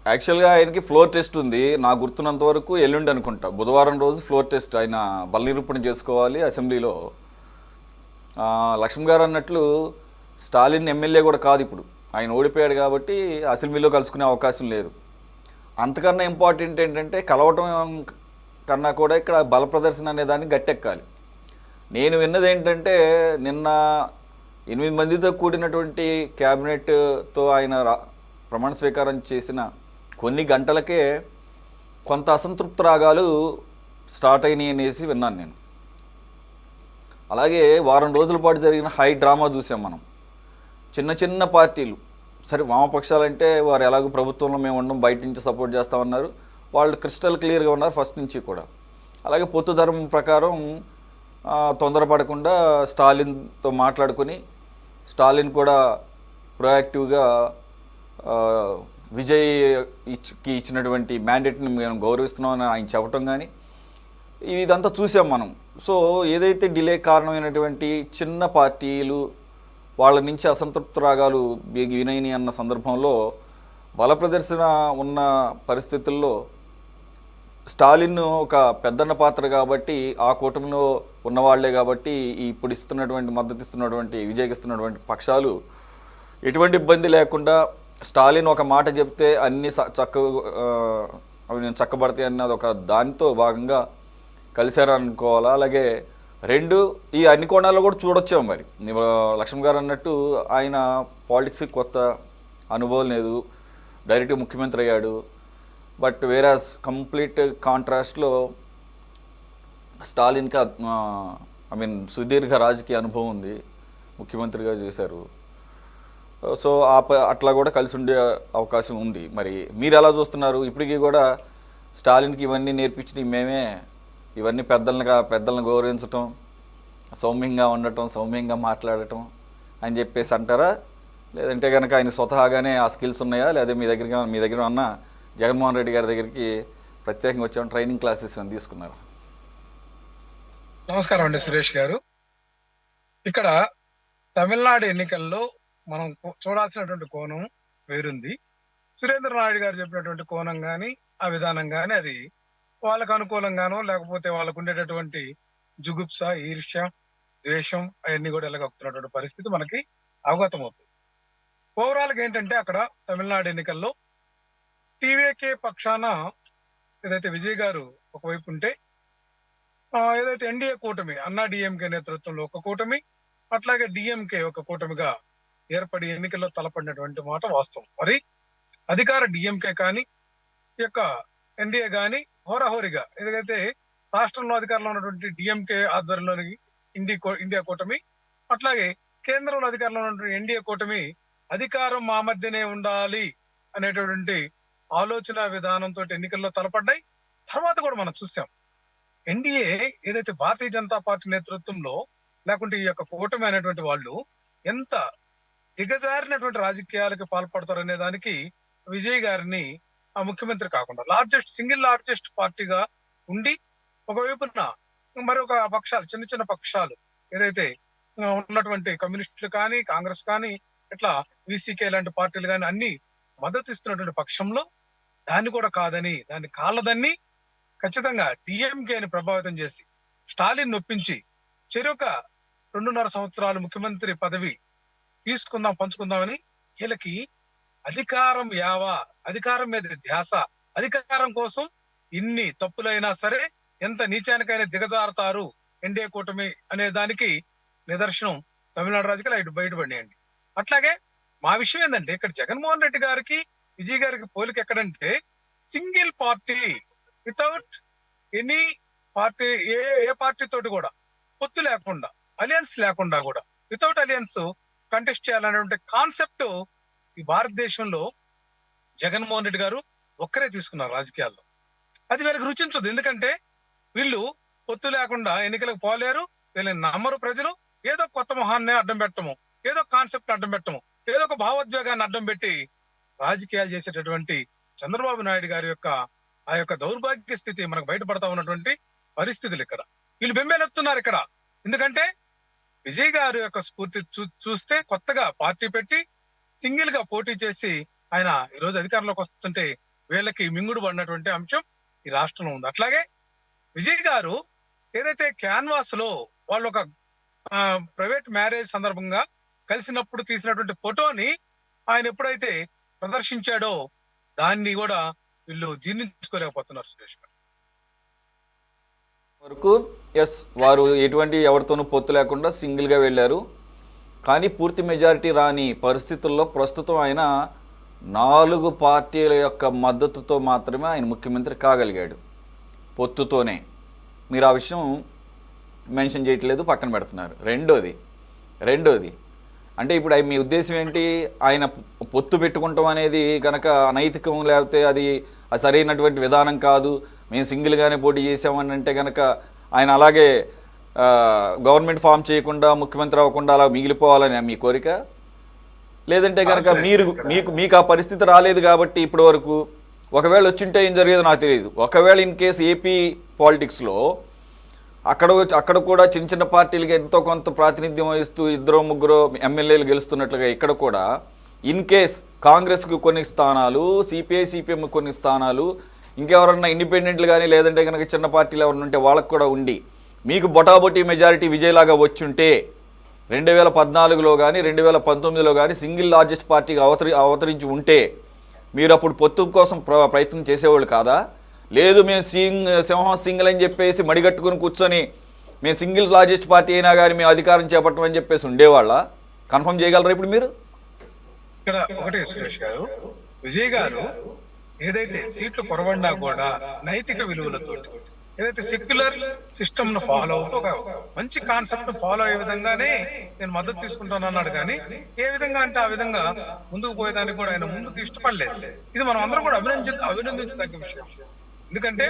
యాక్చువల్గా ఆయనకి floor test ఉంది. నాకు గుర్తున్నంత వరకు ఎల్లుండి అనుకుంటా, బుధవారం రోజు ఫ్లోర్ టెస్ట్ ఆయన బల నిరూపణ చేసుకోవాలి అసెంబ్లీలో. లక్ష్మణ్ గారు అన్నట్లు స్టాలిన్ ఎమ్మెల్యే కూడా కాదు ఇప్పుడు, ఆయన ఓడిపోయాడు కాబట్టి అసెంబ్లీలో కలుసుకునే అవకాశం లేదు. అంతకన్నా ఇంపార్టెంట్ ఏంటంటే కలవటం కన్నా కూడా ఇక్కడ బల ప్రదర్శన అనే దాన్ని గట్టెక్కాలి. నేను విన్నది ఏంటంటే నిన్న 8 మందితో కూడినటువంటి క్యాబినెట్తో ఆయన ప్రమాణ స్వీకారం చేసిన కొన్ని గంటలకే కొంత అసంతృప్త రాగాలు స్టార్ట్ అయినాయి అనేసి విన్నాను నేను. అలాగే వారం రోజుల పాటు జరిగిన హై డ్రామా చూసాం మనం. చిన్న చిన్న పార్టీలు, సరే వామపక్షాలంటే వారు ఎలాగో ప్రభుత్వంలో మేము ఉండం, బయట నుంచి సపోర్ట్ చేస్తామన్నారు, వాళ్ళు క్రిస్టల్ క్లియర్గా ఉన్నారు ఫస్ట్ నుంచి కూడా. అలాగే పొత్తు ధర్మం ప్రకారం తొందరపడకుండా స్టాలిన్తో మాట్లాడుకొని, స్టాలిన్ కూడా ప్రొయాక్టివ్గా విజయ్కి ఇచ్చినటువంటి మ్యాండేట్ని మేము గౌరవిస్తున్నామని ఆయన చెప్పటం కానీ, ఇదంతా చూసాం మనం. సో ఏదైతే డిలే కారణమైనటువంటి చిన్న పార్టీలు వాళ్ళ నుంచి అసంతృప్త రాగాలు వినయని అన్న సందర్భంలో బల ప్రదర్శన ఉన్న పరిస్థితుల్లో స్టాలిన్ ఒక పెద్దన్న పాత్ర కాబట్టి, ఆ కూటమిలో ఉన్నవాళ్లే కాబట్టి ఇప్పుడు ఇస్తున్నటువంటి మద్దతు ఇస్తున్నటువంటి విజయకిస్తున్నటువంటి పక్షాలు ఎటువంటి ఇబ్బంది లేకుండా స్టాలిన్ ఒక మాట చెప్తే అన్నీ అవి నేను చక్కబడతాయి అన్నది ఒక దానితో భాగంగా కలిశారనుకోవాలా. అలాగే రెండు, ఈ అన్ని కోణాల్లో కూడా చూడొచ్చాం. మరి లక్ష్మణ్ గారు అన్నట్టు ఆయన పాలిటిక్స్కి కొత్త అనుభవం లేదు, డైరెక్ట్గా ముఖ్యమంత్రి అయ్యాడు. బట్ వేరాస్ కంప్లీట్ కాంట్రాస్ట్లో స్టాలిన్కి సుదీర్ఘ రాజకీయ అనుభవం ఉంది, ముఖ్యమంత్రిగా చేశారు. సో అట్లా కూడా కలిసి ఉండే అవకాశం ఉంది. మరి మీరు ఎలా చూస్తున్నారు? ఇప్పటికీ కూడా స్టాలిన్కి ఇవన్నీ నేర్పించి మేమే, ఇవన్నీ పెద్దలను గౌరవించటం, సౌమ్యంగా ఉండటం, సౌమ్యంగా మాట్లాడటం అని చెప్పేసి అంటారా? లేదంటే కనుక ఆయన స్వతహాగానే ఆ స్కిల్స్ ఉన్నాయా? లేదా మీ దగ్గర ఉన్న జగన్మోహన్ రెడ్డి గారి దగ్గరికి ప్రత్యేకంగా వచ్చాము, ట్రైనింగ్ క్లాసెస్ ఏమైనా తీసుకున్నారు? నమస్కారం అండి సురేష్ గారు. ఇక్కడ తమిళనాడు ఎన్నికల్లో మనం చూడాల్సినటువంటి కోణం వేరుంది. సురేంద్ర నాయుడు గారు చెప్పినటువంటి కోణం కానీ, ఆ విధానం కానీ, అది వాళ్ళకు అనుకూలంగానో లేకపోతే వాళ్ళకు ఉండేటటువంటి జుగుప్స, ఈర్ష్య, ద్వేషం అవన్నీ కూడా ఎలాగొస్తున్నటువంటి పరిస్థితి మనకి అవగతం అవుతుంది. ఓవరాల్గా ఏంటంటే అక్కడ తమిళనాడు ఎన్నికల్లో టీవీకే పక్షాన ఏదైతే విజయ్ గారు ఒకవైపు ఉంటే, ఏదైతే ఎన్డీఏ కూటమి అన్నా డిఎంకే నేతృత్వంలో ఒక కూటమి, అట్లాగే డిఎంకే ఒక కూటమిగా ఏర్పడి ఎన్నికల్లో తలపడినటువంటి మాట వాస్తవం. మరి అధికార డిఎంకే కానీ, ఈ యొక్క ఎన్డీఏ కానీ హోరాహోరీగా ఏదైతే రాష్ట్రంలో అధికారంలో ఉన్నటువంటి డిఎంకే ఆధ్వర్యంలోని ఇండియా కూటమి, అట్లాగే కేంద్రంలో అధికారంలో ఉన్నటువంటి ఎన్డీఏ కూటమి అధికారం మా మధ్యనే ఉండాలి అనేటటువంటి ఆలోచన విధానంతో ఎన్నికల్లో తలపడ్డాయి. తర్వాత కూడా మనం చూసాం, ఎన్డీఏ ఏదైతే భారతీయ జనతా పార్టీ నేతృత్వంలో లేకుంటే ఈ యొక్క కూటమి అనేటువంటి వాళ్ళు ఎంత దిగజారినటువంటి రాజకీయాలకు పాల్పడతారనే దానికి విజయ్ గారిని ఆ ముఖ్యమంత్రి కాకుండా సింగిల్ లార్జెస్ట్ పార్టీగా ఉండి, ఒకవైపున మరొక పక్షాలు, చిన్న చిన్న పక్షాలు ఏదైతే ఉన్నటువంటి కమ్యూనిస్టులు కానీ, కాంగ్రెస్ కానీ, ఇట్లా వీసీకే లాంటి పార్టీలు కానీ అన్ని మద్దతు ఇస్తున్నటువంటి పక్షంలో దాన్ని కూడా కాదని, దాన్ని కాలదని ఖచ్చితంగా డిఎంకేని ప్రభావితం చేసి స్టాలిన్ నొప్పించి చెరొక 2.5 సంవత్సరాలు ముఖ్యమంత్రి పదవి తీసుకుందాం, పంచుకుందామని వీళ్ళకి అధికారం మీద ధ్యాస, అధికారం కోసం ఇన్ని తప్పులైనా సరే ఎంత నీచానికైనా దిగజారుతారు ఎన్డీఏ కూటమి అనే దానికి నిదర్శనం తమిళనాడు రాజకీయాలు బయటపడినాయండి. అట్లాగే మా విషయం ఏంటంటే ఇక్కడ జగన్మోహన్ రెడ్డి గారికి, విజయ్ గారికి పోలిక ఎక్కడంటే single party without any party, ఏ పార్టీ తోటి కూడా పొత్తు లేకుండా, అలియన్స్ లేకుండా కూడా వితౌట్ అలియన్స్ కంటెస్ట్ చేయాలనేటువంటి కాన్సెప్ట్ ఈ భారతదేశంలో జగన్మోహన్ రెడ్డి గారు ఒక్కరే తీసుకున్నారు రాజకీయాల్లో. అది వీళ్ళకి రుచించదు. ఎందుకంటే వీళ్ళు పొత్తు లేకుండా ఎన్నికలకు పోలేరు, వీళ్ళని నమ్మరు ప్రజలు. ఏదో కొత్త మొహాన్ని అడ్డం పెట్టము, ఏదో కాన్సెప్ట్ అడ్డం పెట్టము, ఏదో ఒక భావోద్వేగాన్ని అడ్డం పెట్టి రాజకీయాలు చేసేటటువంటి చంద్రబాబు నాయుడు గారి యొక్క ఆ యొక్క దౌర్భాగ్య స్థితి మనకు బయటపడతా ఉన్నటువంటి పరిస్థితులు ఇక్కడ వీళ్ళు బెంబేలెత్తున్నారు ఇక్కడ. ఎందుకంటే విజయ్ గారి యొక్క స్ఫూర్తి చూస్తే కొత్తగా పార్టీ పెట్టి సింగిల్ గా పోటీ చేసి ఆయన ఈ రోజు అధికారంలోకి వస్తుంటే వీళ్ళకి మింగుడు పడినటువంటి అంశం ఈ రాష్ట్రంలో ఉంది. అట్లాగే విజయ్ గారు ఏదైతే క్యాన్వాస్ లో వాళ్ళు ఒక ప్రైవేట్ మ్యారేజ్ సందర్భంగా కలిసినప్పుడు తీసినటువంటి ఫోటోని ఆయన ఎప్పుడైతే ప్రదర్శించాడో దాన్ని కూడా వీళ్ళు జీర్ణించుకోలేకపోతున్నారు సురేష్ గారు. వరకు ఎస్, వారు ఎటువంటి ఎవరితోనూ పొత్తు లేకుండా సింగిల్గా వెళ్ళారు. కానీ పూర్తి మెజారిటీ రాని పరిస్థితుల్లో ప్రస్తుతం ఆయన 4 పార్టీల యొక్క మద్దతుతో మాత్రమే ఆయన ముఖ్యమంత్రి కాగలిగాడు, పొత్తుతోనే. మీరు ఆ విషయం మెన్షన్ చేయట్లేదు, పక్కన పెడుతున్నారు. రెండోది అంటే ఇప్పుడు మీ ఉద్దేశం ఏంటి? ఆయన పొత్తు పెట్టుకుంటాం అనేది కనుక అనైతికం, లేకపోతే అది సరైనటువంటి విధానం కాదు, మేము సింగిల్గానే పోటీ చేసామని అంటే కనుక ఆయన అలాగే గవర్నమెంట్ ఫామ్ చేయకుండా ముఖ్యమంత్రి అవ్వకుండా అలా మిగిలిపోవాలని మీ కోరిక? లేదంటే కనుక మీకు ఆ పరిస్థితి రాలేదు కాబట్టి ఇప్పటి వరకు, ఒకవేళ వచ్చింటే ఏం జరిగేదో నాకు తెలియదు. ఒకవేళ ఇన్ కేసు ఏపీ పాలిటిక్స్లో అక్కడ కూడా చిన్న చిన్న పార్టీలకి ఎంతో కొంత ప్రాతినిధ్యం వహిస్తూ 2-3 ఎమ్మెల్యేలు గెలుస్తున్నట్లుగా ఇక్కడ కూడా ఇన్ కేస్ కాంగ్రెస్కు కొన్ని స్థానాలు, సిపిఐ సిపిఎం కొన్ని స్థానాలు, ఇంకెవరన్నా ఇండిపెండెంట్లు కానీ లేదంటే కనుక చిన్న పార్టీలు ఎవరైనా ఉంటే వాళ్ళకు కూడా ఉండి మీకు బొటాబొటీ మెజారిటీ విజయ్లాగా వచ్చుంటే 2014లో కానీ 2019లో కానీ సింగిల్ లార్జెస్ట్ పార్టీగా అవతరించి ఉంటే మీరు అప్పుడు పొత్తు కోసం ప్రయత్నం చేసేవాళ్ళు కాదా? లేదు మేము సింహం సింగిల్ అని చెప్పేసి మడిగట్టుకుని కూర్చొని మేము సింగిల్ లార్జెస్ట్ పార్టీ అయినా కానీ మేము అధికారం చేపట్టమని చెప్పేసి ఉండేవాళ్ళ? కన్ఫర్మ్ చేయగలరా ఇప్పుడు మీరు? ఇక్కడ ఒకటే సురేష్ గారు, విజయ్ గారు ఏదైతే సీట్లు కొరవడినా కూడా నైతిక విలువలతోటి ఏదైతే సెక్యులర్ సిస్టమ్ ను ఫాలో అవుతూ ఒక మంచి కాన్సెప్ట్ ఫాలో అయ్యే విధంగానే నేను మద్దతు తీసుకుంటాను అన్నాడు. కానీ ఏ విధంగా అంటే ఆ విధంగా ముందుకు పోయేదానికి కూడా ఆయన ముందుకు ఇష్టపడలేదు. ఇది మనం అందరం కూడా అభినందించదగ్గ విషయం. ఎందుకంటే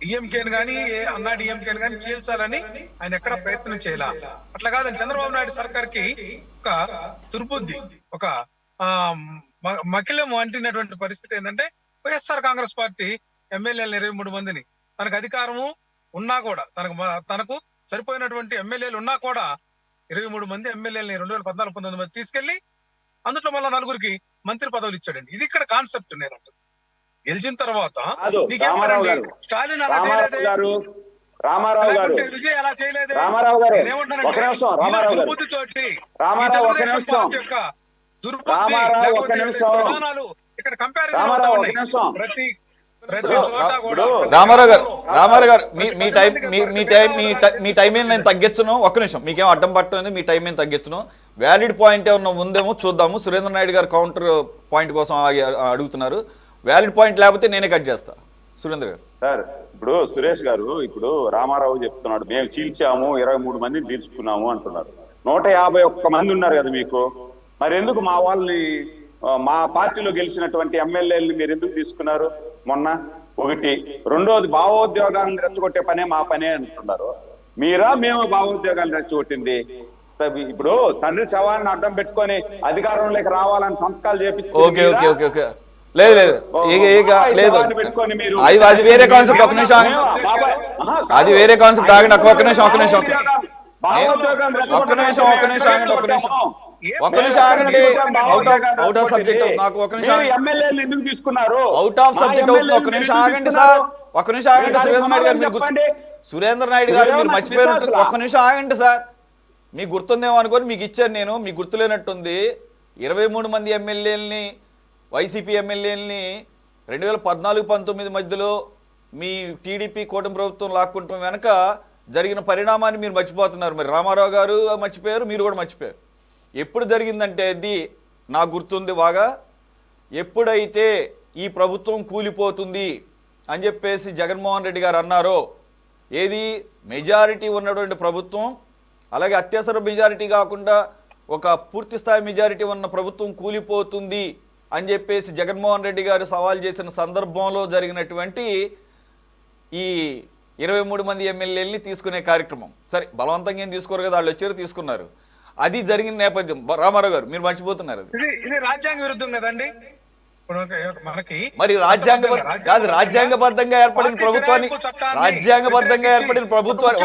డిఎంకేని కానీ అన్నా డిఎంకేని కానీ చీల్చాలని ఆయన ఎక్కడ ప్రయత్నం చేయాల. అట్లా కాదని చంద్రబాబు నాయుడు సర్కార్ కి ఒక దుర్బుద్ధి, ఒక మకిలం అంటినటువంటి పరిస్థితి ఏంటంటే వైఎస్ఆర్ కాంగ్రెస్ పార్టీ ఎమ్మెల్యేలు 23 మందిని తనకు అధికారము ఉన్నా కూడా తనకు సరిపోయినటువంటి ఎమ్మెల్యేలు ఉన్నా కూడా 23 మంది ఎమ్మెల్యేలని 2014-19 మంది తీసుకెళ్లి అందులో మళ్ళా 4కి మంత్రి పదవులు ఇచ్చాడండి. ఇది ఇక్కడ కాన్సెప్ట్. నేను గెలిచిన తర్వాత స్టాలిన్ విజయ్ అలా చేయలేదు. విధానాలు ఇక్కడ కంపారిజన్ రామారావు గారు మీ టైం నేను తగ్గించను. ఒక్క నిమిషం, మీకేం అడ్డం పట్టలేదు, మీ టైం నేను తగ్గించను. వ్యాలిడ్ పాయింట్ ఏమన్నా ఉందేమో చూద్దాము. సురేంద్ర నాయుడు గారు కౌంటర్ పాయింట్ కోసం అడుగుతున్నారు. వ్యాలిడ్ పాయింట్ లేకపోతే నేనే కట్ చేస్తా. సురేంద్ర గారు. సార్, ఇప్పుడు సురేష్ గారు, ఇప్పుడు రామారావు చెప్తున్నాడు మేము చీల్చాము 23 మందిని తీర్చుకున్నాము అంటున్నారు. 151 మంది ఉన్నారు కదా మీకు. మరి ఎందుకు మా వాళ్ళని, మా పార్టీలో గెలిచినటువంటి ఎమ్మెల్యేలని మీరు ఎందుకు తీసుకున్నారు మొన్న? ఒకటి. రెండోది, భావోద్యోగాలను రెచ్చగొట్టే పనే మా పనే అంటున్నారు. మీరా మేము భావోద్యోగాలను రెచ్చగొట్టింది? ఇప్పుడు తండ్రి శవాన్ని అడ్డం పెట్టుకొని అధికారంలోకి రావాలని సంతకాలు చేపించి లేదు అది వేరే కాన్సెప్ట్. ఒక నిమిషం, అది వేరే కాన్సెప్ట్. ఆగండి, ఒక్క నిమిషం ఆగండి. అవుట్ ఆఫ్ సబ్జెక్ట్ నాకు ఒక నిమిషం. ఎమ్మెల్యేలు ఎందుకు తీసుకున్నారు? అవుట్ ఆఫ్ సబ్జెక్ట్ అవుతుంది. ఒక్క నిమిషం ఆగండి సార్, ఒక్క నిమిషం ఆగండి. సురేంద్ర నాయుడు గారు మీరు మర్చిపోయారు. ఒక్క నిమిషం ఆగండి సార్. మీకు గుర్తుందేమో అనుకోని మీకు ఇచ్చాను నేను, మీకు గుర్తులేనట్టుంది. 23 మంది ఎమ్మెల్యేలని, వైసీపీ ఎమ్మెల్యేలని 2014-19 మధ్యలో మీ టీడీపీ కూటమి ప్రభుత్వం లాక్కుంటాం వెనక జరిగిన పరిణామాన్ని మీరు మర్చిపోతున్నారు. మరి రామారావు గారు మర్చిపోయారు, మీరు కూడా మర్చిపోయారు. ఎప్పుడు జరిగిందంటే అది నాకు గుర్తుంది బాగా. ఎప్పుడైతే ఈ ప్రభుత్వం కూలిపోతుంది అని చెప్పేసి జగన్మోహన్ రెడ్డి గారు అన్నారో, ఏది మెజారిటీ ఉన్నటువంటి ప్రభుత్వం, అలాగే అత్యవసర మెజారిటీ కాకుండా ఒక పూర్తి స్థాయి మెజారిటీ ఉన్న ప్రభుత్వం కూలిపోతుంది అని చెప్పేసి జగన్మోహన్ రెడ్డి గారు సవాల్ చేసిన సందర్భంలో జరిగినటువంటి ఈ 23 మంది ఎమ్మెల్యేలని తీసుకునే కార్యక్రమం. సరే, బలవంతంగా ఏం తీసుకోరు కదా, వాళ్ళు వచ్చారు తీసుకున్నారు. అది జరిగిన నేపథ్యం రామారావు గారు మీరు మర్చిపోతున్నారు. ఇది రాజ్యాంగ విరుద్ధం కదండి. మనకి మరి రాజ్యాంగబద్ధంగా ఏర్పడిన ప్రభుత్వాన్ని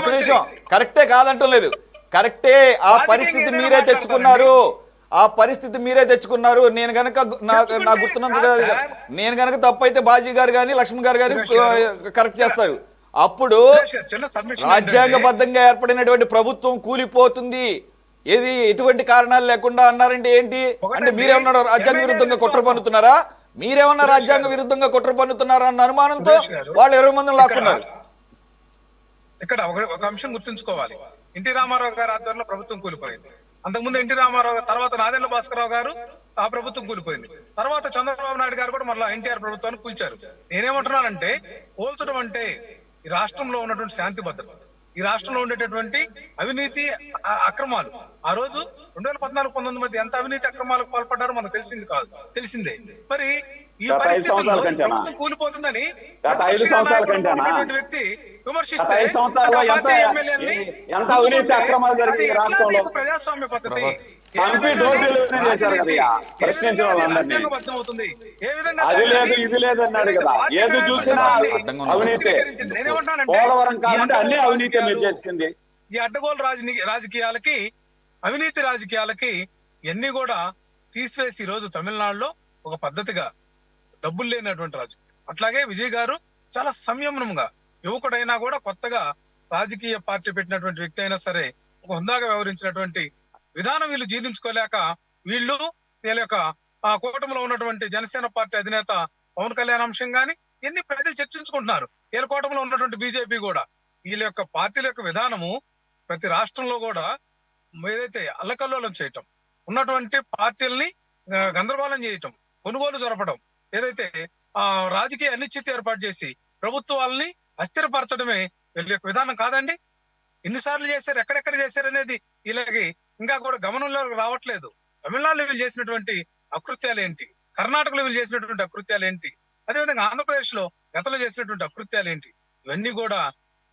ఒక నిమిషం, కరెక్టే కాదంటలేదు, కరెక్టే. ఆ పరిస్థితి మీరే తెచ్చుకున్నారు. ఆ పరిస్థితి మీరే తెచ్చుకున్నారు. నేను గనక నా గుర్తున్నంత నేను గనక తప్పు అయితే బాజీ గారు కానీ లక్ష్మణ్ గారు కానీ కరెక్ట్ చేస్తారు. అప్పుడు రాజ్యాంగబద్ధంగా ఏర్పడినటువంటి ప్రభుత్వం కూలిపోతుంది, ఏది ఎటువంటి కారణాలు లేకుండా అన్నారంటే ఏంటి అంటే మీరేమన్నా రాజ్యాంగ విరుద్ధంగా కుట్ర పన్నుతున్నారా, మీరేమన్నా రాజ్యాంగ విరుద్ధంగా కుట్ర పన్నుతున్నారా అన్న అనుమానంతో వాళ్ళు 20 మందిని లాక్కున్నారు. ఇక్కడ ఒక అంశం గుర్తుంచుకోవాలి. ఎన్టీ రామారావు గారి ఆధ్వర్యంలో ప్రభుత్వం కూలిపోయింది. అంతకుముందు ఎన్టీ రామారావు తర్వాత నాదెండ్ల భాస్కరరావు గారు ఆ ప్రభుత్వం కూలిపోయింది. తర్వాత చంద్రబాబు నాయుడు గారు కూడా మళ్ళీ ఎన్టీఆర్ ప్రభుత్వాన్ని కూల్చారు. నేనేమంటున్నానంటే పోల్చడం అంటే ఈ రాష్ట్రంలో ఉన్నటువంటి శాంతి భద్రత, ఈ రాష్ట్రంలో ఉండేటటువంటి అవినీతి అక్రమాలు, ఆ రోజు 2014-19 మధ్య ఎంత అవినీతి అక్రమాలకు పాల్పడ్డారో మనకు తెలిసిందే. మరి ఈ పరిస్థితుల్లో ప్రభుత్వం కూలిపోతుందని వ్యక్తి విమర్శిస్తే ప్రజాస్వామ్య పద్ధతి అర్థమవుతుంది. ఏ విధంగా ఇది లేదు అన్నాడు కదా, ఏది చూసినా అవినీతి, పోలవరం కాదంటే అన్ని అవినీతి మీరు చేసింది. ఈ అడ్డగోలు రాజకీయాలకి, అవినీతి రాజకీయాలకి ఇవన్నీ కూడా తీసివేసి ఈ రోజు తమిళనాడులో ఒక పద్ధతిగా డబ్బులు లేనటువంటి రాజకీయం. అట్లాగే విజయ్ గారు చాలా సంయమనంగా, యువకుడైనా కూడా కొత్తగా రాజకీయ పార్టీ పెట్టినటువంటి వ్యక్తి అయినా సరే ఒక హుందాగా వ్యవహరించినటువంటి విధానం వీళ్ళు జీర్ణించుకోలేక వీళ్ళ యొక్క ఆ కూటమిలో ఉన్నటువంటి జనసేన పార్టీ అధినేత పవన్ కళ్యాణ్ అంశం గాని ఎన్ని ప్రజలు చర్చించుకుంటున్నారు. వీళ్ళ కూటమిలో ఉన్నటువంటి బీజేపీ కూడా వీళ్ళ యొక్క పార్టీల యొక్క విధానము ప్రతి రాష్ట్రంలో కూడా ఏదైతే అల్లకల్లోలం చేయటం, ఉన్నటువంటి పార్టీలని గందరగోళం చేయటం, కొనుగోలు జరపడం, ఏదైతే ఆ రాజకీయ అనిశ్చితి ఏర్పాటు చేసి ప్రభుత్వాలని అస్థిరపరచడమే వీళ్ళ యొక్క విధానం కాదండి. ఎన్నిసార్లు చేశారు, ఎక్కడెక్కడ చేశారు అనేది వీళ్ళకి ఇంకా కూడా గమనంలోకి రావట్లేదు. తమిళనాడులో వీళ్ళు చేసినటువంటి అకృత్యాలు ఏంటి, కర్ణాటకలో వీళ్ళు చేసినటువంటి అకృత్యాలు ఏంటి, అదేవిధంగా ఆంధ్రప్రదేశ్ లో గతంలో చేసినటువంటి అకృత్యాలు ఏంటి, ఇవన్నీ కూడా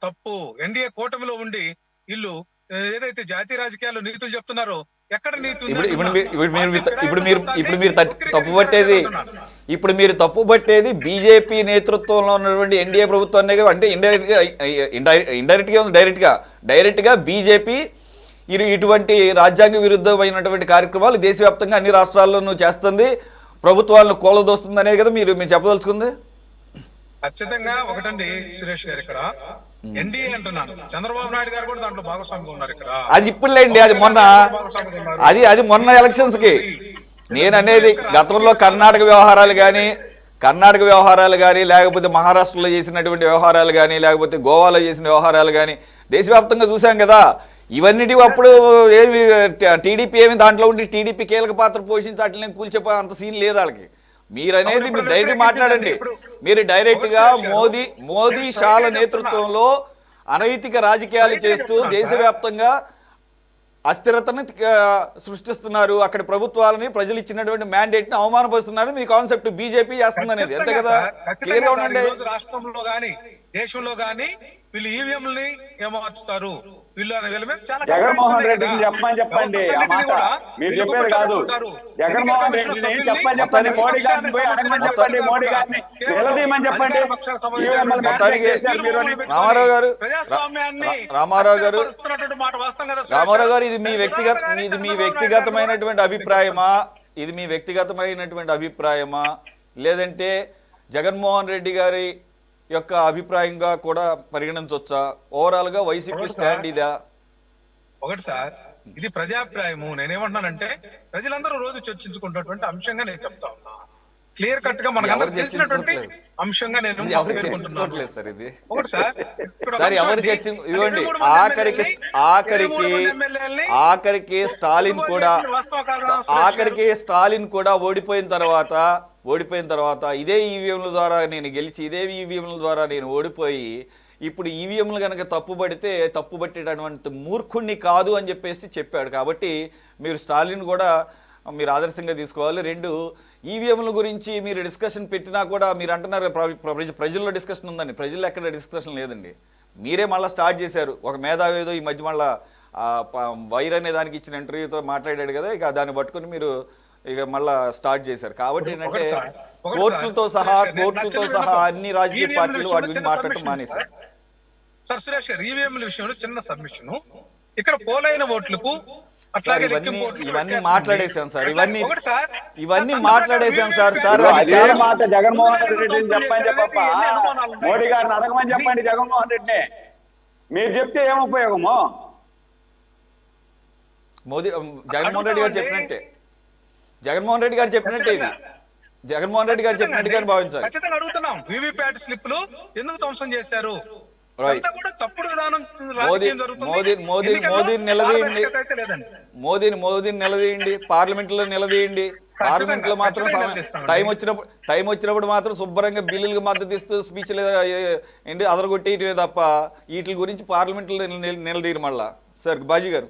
తప్పు. ఎన్డీఏ కూటమిలో ఉండి వీళ్ళు ఏదైతే జాతీయ రాజకీయాల్లో నీతులు చెప్తున్నారో ఎక్కడ నీతులు ఇప్పుడు మీరు తప్పుపట్టేది బీజేపీ నేతృత్వంలో ఉన్నటువంటి ఎన్డీఏ ప్రభుత్వాన్ని, అంటే డైరెక్ట్ గా బీజేపీ ఇటువంటి రాజ్యాంగ విరుద్ధమైనటువంటి కార్యక్రమాలు దేశవ్యాప్తంగా అన్ని రాష్ట్రాల్లోనూ చేస్తుంది, ప్రభుత్వాలను కూలదోస్తుంది అనేది కదా మీరు చెప్పదలుచుకుంది. ఖచ్చితంగా ఒకటండి సురేష్ గారు, ఇక్కడ ఎన్డీఏ అంటున్నాను, చంద్రబాబు నాయుడు గారు కూడా దాంట్లో భాగస్వామిగా ఉన్నారు. ఇక్కడ అది ఇప్పుడులేండి, అది మొన్న ఎలక్షన్స్ కి నేను అనేది గతంలో కర్ణాటక వ్యవహారాలు కానీ లేకపోతే మహారాష్ట్రలో చేసినటువంటి వ్యవహారాలు కానీ లేకపోతే గోవాలో చేసిన వ్యవహారాలు కానీ దేశవ్యాప్తంగా చూసాం కదా. ఇవన్నిటి అప్పుడు ఏమి టీడీపీ ఏమి దాంట్లో ఉండి టీడీపీ కీలక పాత్ర పోషించి వాటిని కూల్చిపోయే అంత సీన్ లేదు వాళ్ళకి. మీరు అనేది మీరు డైరెక్ట్ మాట్లాడండి. మీరు డైరెక్ట్ గా మోదీ షాల నేతృత్వంలో అనైతిక రాజకీయాలు చేస్తూ దేశవ్యాప్తంగా అస్థిరతను సృష్టిస్తున్నారు, అక్కడ ప్రభుత్వాలని ప్రజలు ఇచ్చినటువంటి మ్యాండేట్ ని అవమానపరుస్తున్నారు. మీ కాన్సెప్ట్ బీజేపీ చేస్తుంది అనేది అంతే కదా, క్లియర్ గా ఉండండి. రాష్ట్రంలో గానీ దేశంలో గానీ వీళ్ళు ఈవీఎంలని ఏమార్చుతారు, జగన్మోహన్ రెడ్డిని చెప్పండి ఆ మాట, మీరు చెప్పేది కాదు. జగన్మోహన్ రెడ్డిని చెప్పండి, మోడీ గారిని పోయి అడగమని చెప్పండి, మోడీ గారిని నిలదీయమని చెప్పండి. రామారావు గారు ఇది మీ వ్యక్తిగతమైనటువంటి అభిప్రాయమా లేదంటే జగన్మోహన్ రెడ్డి గారి యొక్క అభిప్రాయంగా కూడా పరిగణించవచ్చా? ఓవరాల్ గా వైసీపీ స్టాండ్ ఇదా? ఒకటి సార్, ఇది ప్రజాభిప్రాయము. నేనేమంటున్నానంటే ప్రజలందరూ రోజు చర్చించుకున్నటువంటి అంశంగా నేను చెప్తా ఉన్నా. క్లియర్ కట్ గా మనకు తెలిసినటువంటి అంశంగా నేను సార్ ఇది. ఒకటి సార్, ఇవ్వండి ఆఖరికి స్టాలిన్ కూడా ఓడిపోయిన తర్వాత ఇదే ఈవీఎంల ద్వారా నేను గెలిచి ఇదే ఈవీఎంల ద్వారా నేను ఓడిపోయి ఇప్పుడు ఈవీఎంలు కనుక తప్పుబట్టేటటువంటి మూర్ఖుణ్ణి కాదు అని చెప్పాడు. కాబట్టి మీరు స్టాలిన్ కూడా మీరు ఆదర్శంగా తీసుకోవాలి. రెండు, ఈవీఎంల గురించి మీరు డిస్కషన్ పెట్టినా కూడా మీరు అంటున్నారు ప్రజల్లో డిస్కషన్ ఉందండి. ప్రజల్లో ఎక్కడ డిస్కషన్ లేదండి. మీరే మళ్ళీ స్టార్ట్ చేశారు. ఒక మేధావేదో ఈ మధ్య మళ్ళీ వైర్ అనే దానికి ఇచ్చిన ఇంటర్వ్యూతో మాట్లాడాడు కదా, ఇక దాన్ని పట్టుకుని మీరు ఇక మళ్ళా స్టార్ట్ చేశారు. కాబట్టి ఏంటంటే కోర్టులతో సహా అన్ని రాజకీయ పార్టీలు వాటి గురించి మాట్లాడటం మానేశారు. సార్ సురేష్ గారు, ఈవీఎంల విషయంలో చిన్న సబ్మిషన్, ఇక్కడ పోలైన ఓట్లకు అట్లాగే ఇవన్నీ లెక్కింపు ఓట్లు ఇవన్నీ వ్యత్యాసం మాట్లాడేసాం ఉంది. సార్. అట్లాగే ఒకటి సార్, ఇవన్నీ సార్, మాట్లాడేసాం సార్. సార్ ఇదిగో అది అదే చాలా మాట జగన్మోహన్ రెడ్డిని చెప్పని చెప్పప్ప ఎన్ని అనుమానాలు ఉన్నాయి? మోడీ గారిని అడగమని చెప్పండి జగన్మోహన్ రెడ్డిని. మీరు చెప్తే ఏం ఉపయోగమో. జగన్మోహన్ రెడ్డి గారు చెప్పినట్టే, జగన్మోహన్ రెడ్డి గారు చెప్పినట్టే ఇది, జగన్మోహన్ రెడ్డి గారు చెప్పినట్టుగానే భావించాలి. ఖచ్చితంగా అడుగుతున్నాం, వివిప్యాట్ స్లిప్లు ఎందుకు ధ్వంసం చేశారు? Right. అంతా కూడా తప్పుడు విధానం మోదీ రాజకీయం జరుగుతుంది. మోదీని ఎన్నికల్లో నిలదీయండి, పారదర్శకత అయితే లేదండి. మోదీని నిలదీయండి, పార్లమెంట్ లో నిలదీయండి. పార్లమెంట్ లో మాత్రం టైం వచ్చినప్పుడు మాత్రం శుభ్రంగా బిల్లులకు మద్దతు ఇస్తూ స్పీచ్లు ఏంటి అదరగొట్టేయటమే తప్ప వీటి గురించి పార్లమెంట్ లో నిలదీరు మళ్ళా. సార్ బాజీ గారు.